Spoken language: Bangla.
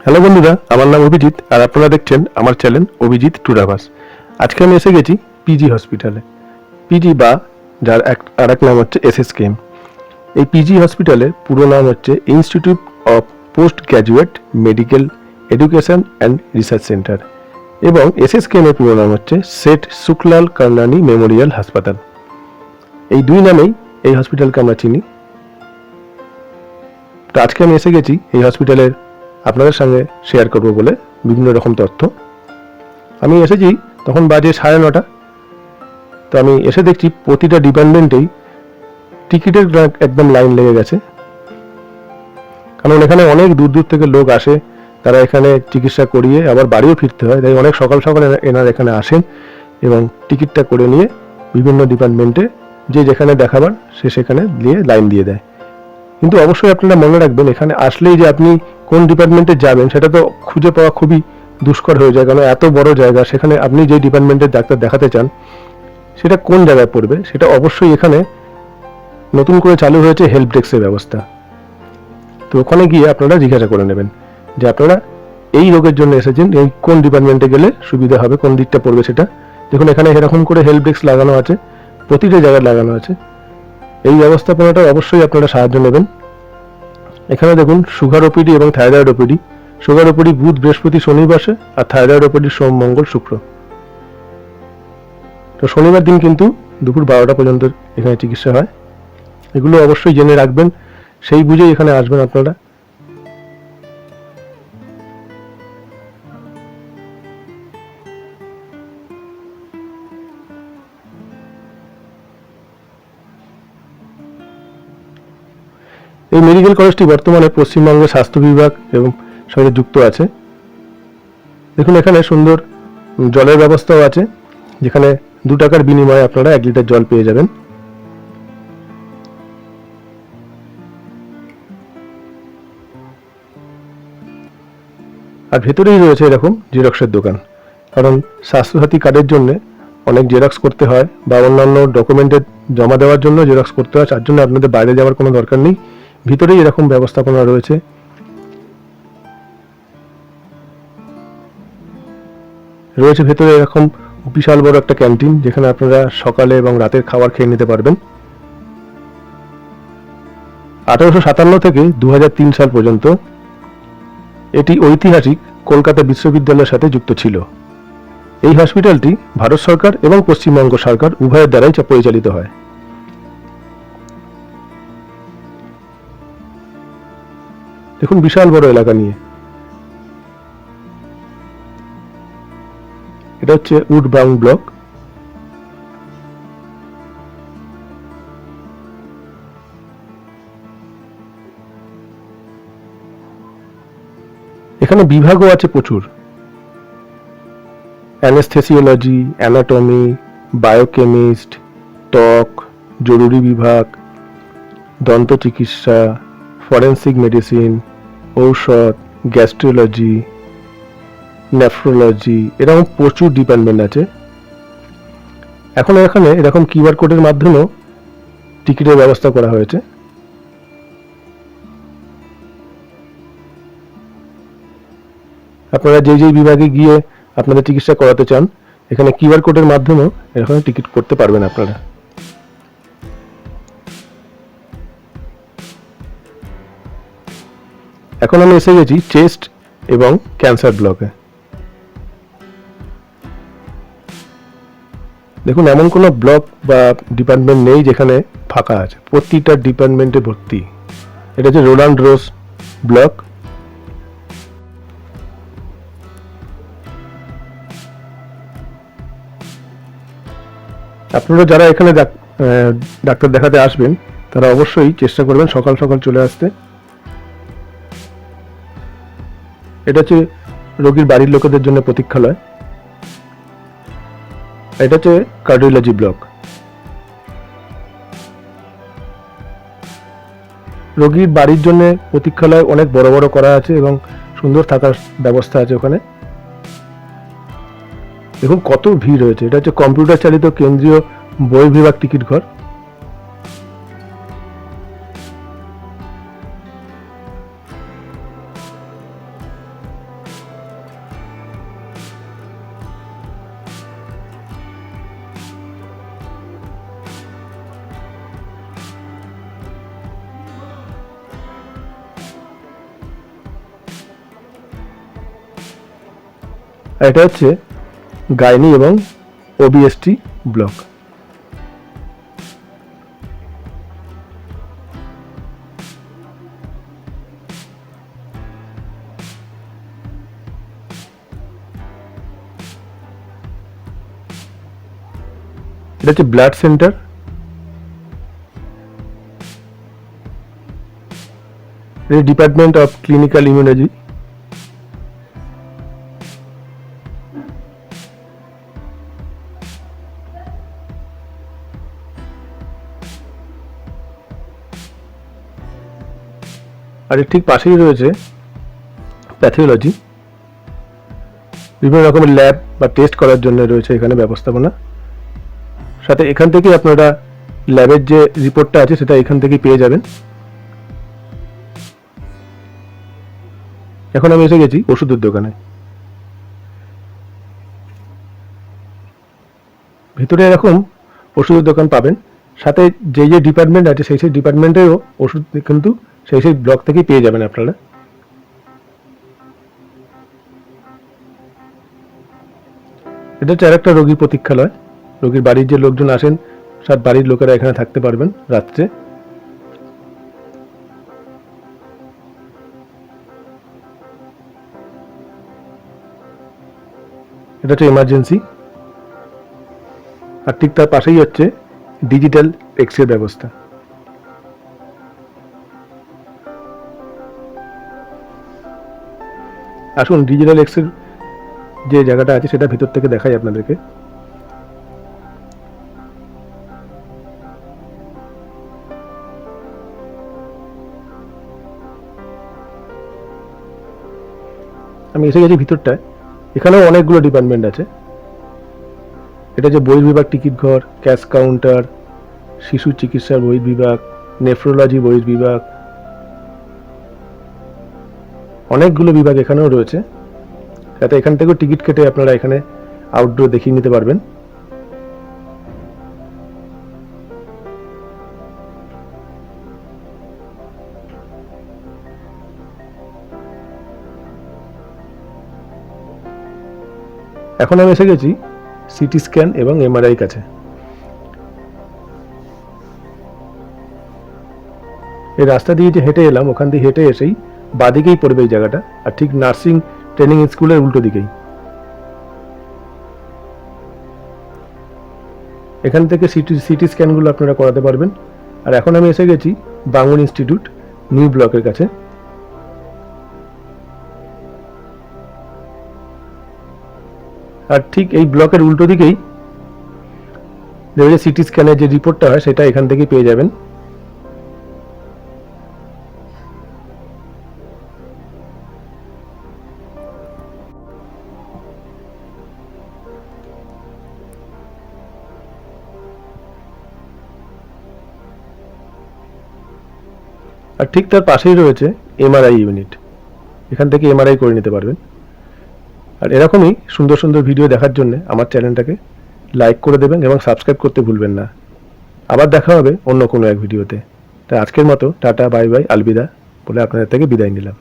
হ্যালো বন্ধুরা, আমার নাম অভিজিৎ আর আপনারা দেখছেন আমার চ্যানেল অভিজিৎ ট্যুরাভাস। আজকে আমি এসে গেছি পিজি হসপিটালে। পিজি বা যার আর এক নাম হচ্ছে এসএসকেএম। এই পিজি হসপিটালের পুরো নাম হচ্ছে institute of post graduate medical education and research centre, এবং এসএসকেএম এর পুরো নাম হচ্ছে সেট সুখলাল কারনানি মেমোরিয়াল হাসপাতাল। এই দুই নামেই এই হসপিটালকে আমরা চিনি। তো আজকে আমি এসে গেছি এই হসপিটালের আপনাদের সঙ্গে শেয়ার করব বলে বিভিন্ন রকম তথ্য। আমি এসেছি তখন বাজে 9:30। তো আমি এসে দেখছি প্রতিটা ডিপার্টমেন্টেই টিকিটের একদম লাইন লেগে গেছে, কারণ এখানে অনেক দূর দূর থেকে লোক আসে, তারা এখানে চিকিৎসা করিয়ে আবার বাড়িও ফিরতে হয়। তাই অনেক সকাল সকাল এনারা এখানে আসেন এবং টিকিটটা করে নিয়ে বিভিন্ন ডিপার্টমেন্টে যে যেখানে দেখাবার সে সেখানে দিয়ে লাইন দিয়ে দেয়। কিন্তু অবশ্যই আপনারা মনে রাখবেন, এখানে আসলেই যে আপনি কোন ডিপার্টমেন্টে যাবেন সেটা তো খুঁজে পাওয়া খুবই দুষ্কর হয়ে যায়, কারণ এত বড় জায়গা। সেখানে আপনি যে ডিপার্টমেন্টের ডাক্তার দেখাতে চান সেটা কোন জায়গায় পড়বে, সেটা অবশ্যই এখানে নতুন করে চালু হয়েছে হেল্প ডেস্কের ব্যবস্থা। তো ওখানে গিয়ে আপনারা জিজ্ঞাসা করে নেবেন যে আপনারা এই রোগের জন্য এসেছেন, এই কোন ডিপার্টমেন্টে গেলে সুবিধা হবে, কোন দিকটা পড়বে সেটা। দেখুন এখানে এরকম করে হেল্প ডেস্ক লাগানো আছে, প্রতিটা জায়গায় লাগানো আছে। এই ব্যবস্থাপনাটা অবশ্যই আপনারা সাহায্য নেবেন। এখানে দেখুন সুগার ওপিডি এবং থাইরয়েড ওপিডি। সুগার ওপিডি বুধ বৃহস্পতি শনি বসে, আর থাইরয়েড ওপিডি সোম মঙ্গল শুক্র। তো শনিবার দিন কিন্তু দুপুর 12টা পর্যন্ত এখানে চিকিৎসা হয়। এগুলো অবশ্যই জেনে রাখবেন, সেই বুঝেই এখানে আসবেন আপনারা। এই মেডিকেল কলেজটি বর্তমানে পশ্চিমবঙ্গের স্বাস্থ্য বিভাগ এবং সঙ্গে যুক্ত আছে। দেখুন এখানে সুন্দর জলের ব্যবস্থাও আছে, যেখানে 2 টাকার বিনিময়ে আপনারা 1 লিটার জল পেয়ে যাবেন। আর ভেতরেই রয়েছে এরকম জেরক্সের দোকান, কারণ স্বাস্থ্যসাথী কার্ডের জন্য অনেক জেরক্স করতে হয় বা অন্যান্য ডকুমেন্টের জমা দেওয়ার জন্য জেরক্স করতে হয়, তার জন্য আপনাদের বাইরে যাওয়ার কোনো দরকার নেই। ভিতরেই এরকম ব্যবস্থাপনা রয়েছে। ভেতরে এরকম বিশাল বড় একটা ক্যান্টিন, যেখানে আপনারা সকালে এবং রাতের খাবার খেয়ে নিতে পারবেন। 1857 থেকে 2003 সাল পর্যন্ত এটি ঐতিহাসিক কলকাতা বিশ্ববিদ্যালয়ের সাথে যুক্ত ছিল। এই হসপিটালটি ভারত সরকার এবং পশ্চিমবঙ্গ সরকার উভয়ের দ্বারাই পরিচালিত হয়। দেখুন বিশাল বড় এলাকা নিয়ে। এটা হচ্ছে উড ব্রাউন ব্লক। এখানে বিভাগও আছে প্রচুর। অ্যানেস্থেসিওলজি, অ্যানাটমি, বায়োকেমিস্ট, ত্বক, জরুরি বিভাগ, দন্ত চিকিৎসা, ফরেন্সিক মেডিসিন, ঔষধ, গ্যাস্ট্রোলজি, নেফ্রোলজি, এরকম প্রচুর ডিপার্টমেন্ট আছে। এখন এখানে এরকম কিউআর কোডের মাধ্যমেও টিকিটের ব্যবস্থা করা হয়েছে। আপনারা যেই বিভাগে গিয়ে আপনাদের চিকিৎসা করাতে চান, এখানে কিউআর কোডের মাধ্যমেও এখানে টিকিট করতে পারবেন আপনারা। এখন আমি এসে গেছি চেস্ট এবং ক্যান্সার ব্লকে। দেখুন এমন কোনো ব্লক বা ডিপার্টমেন্ট নেই যেখানে ফাঁকা আছে, প্রতিটা ডিপার্টমেন্টে ভর্তি। এটা হচ্ছে রোনাল্ড রোজ ব্লক। আপনারা যারা এখানে ডাক্তার দেখাতে আসবেন তারা অবশ্যই চেষ্টা করবেন সকাল সকাল চলে আসতে। এটা হচ্ছে রোগীর বাড়ির লোকেদের জন্য প্রতীক্ষালয়। এটা হচ্ছে কার্ডিওলজি ব্লক। রোগীর বাড়ির জন্য প্রতীক্ষালয় অনেক বড় বড় করা আছে এবং সুন্দর থাকার ব্যবস্থা আছে ওখানে। দেখুন কত ভিড় হয়েছে। এটা হচ্ছে কম্পিউটার চালিত কেন্দ্রীয় বই বিভাগ টিকিট ঘর। আর এটা হচ্ছে গাইনি এবং ওবিএসটি ব্লক। এটা হচ্ছে blood centre, department of clinical immunology. আর এর ঠিক পাশেই রয়েছে প্যাথোলজি, বিভিন্ন রকমের ল্যাব বা টেস্ট করার জন্য রয়েছে এখানে ব্যবস্থাপনা। সাথে এখান থেকে আপনারা ল্যাবের যে রিপোর্টটা আছে সেটা এখান থেকেই পেয়ে যাবেন। এখন আমি এসে গেছি ওষুধের দোকানে। ভিতরে এরকম ওষুধের দোকান পাবেন, সাথে যে যে ডিপার্টমেন্ট আছে সেই সেই ডিপার্টমেন্টেরও ওষুধ কিন্তু সেই সেই ব্লক থেকেই পেয়ে যাবেন আপনারা। এটা হচ্ছে আরেকটা রোগীর প্রতীক্ষালয়। রোগীর বাড়ির যে লোকজন আসেন, সব বাড়ির লোকেরা এখানে থাকতে পারবেন রাত্রে। এটা হচ্ছে এমার্জেন্সি, আর ঠিক তার পাশেই হচ্ছে ডিজিটাল এক্স রে ব্যবস্থা। আসুন ডিজিটাল এক্স রে যে জায়গাটা আছে সেটা ভিতর থেকে দেখাই আপনাদেরকে। আমি এসে গেছি ভিতরটায়। এখানেও অনেকগুলো ডিপার্টমেন্ট আছে। এটা যে বহির্বিভাগ, টিকিট ঘর, ক্যাশ কাউন্টার, শিশু চিকিৎসার বহির্বিভাগ, নেফ্রোলজি বহির্বিভাগ, অনেকগুলো বিভাগ এখানেও রয়েছে। যাতে এখান থেকেও টিকিট কেটে আপনারা এখানে আউটডোর দেখিয়ে নিতে পারবেন। এখন আমি এসে গেছি সিটি স্ক্যান এবং এমআরআই কাছে। এই রাস্তা দিয়ে যে হেঁটে এলাম, ওখান দিয়ে হেঁটে এসেই বাদিকেই পড়বে এই জায়গাটা, আর ঠিক নার্সিং ট্রেনিং স্কুলের উল্টো দিকেই। এখান থেকে সিটি স্ক্যানগুলো আপনারা করাতে পারবেন। আর এখন আমি এসে গেছি বাঙুর ইনস্টিটিউট নিউ ব্লকের কাছে। আর ঠিক এই ব্লকের উল্টো দিকেই যে সিটি স্ক্যানের যে রিপোর্টটা হয় সেটা এখান থেকেই পেয়ে যাবেন। আর ঠিক তার পাশেই রয়েছে এমআরআই ইউনিট, এখান থেকে এমআরআই করে নিতে পারবেন। আর এরকমই সুন্দর সুন্দর ভিডিও দেখার জন্য আমার চ্যানেলটাকে লাইক করে দেবেন এবং সাবস্ক্রাইব করতে ভুলবেন না। আবার দেখা হবে অন্য কোনো এক ভিডিওতে। তাই আজকের মতো টাটা, বাই বাই, আলবিদা বলে আপনাদের থেকে বিদায় নিলাম।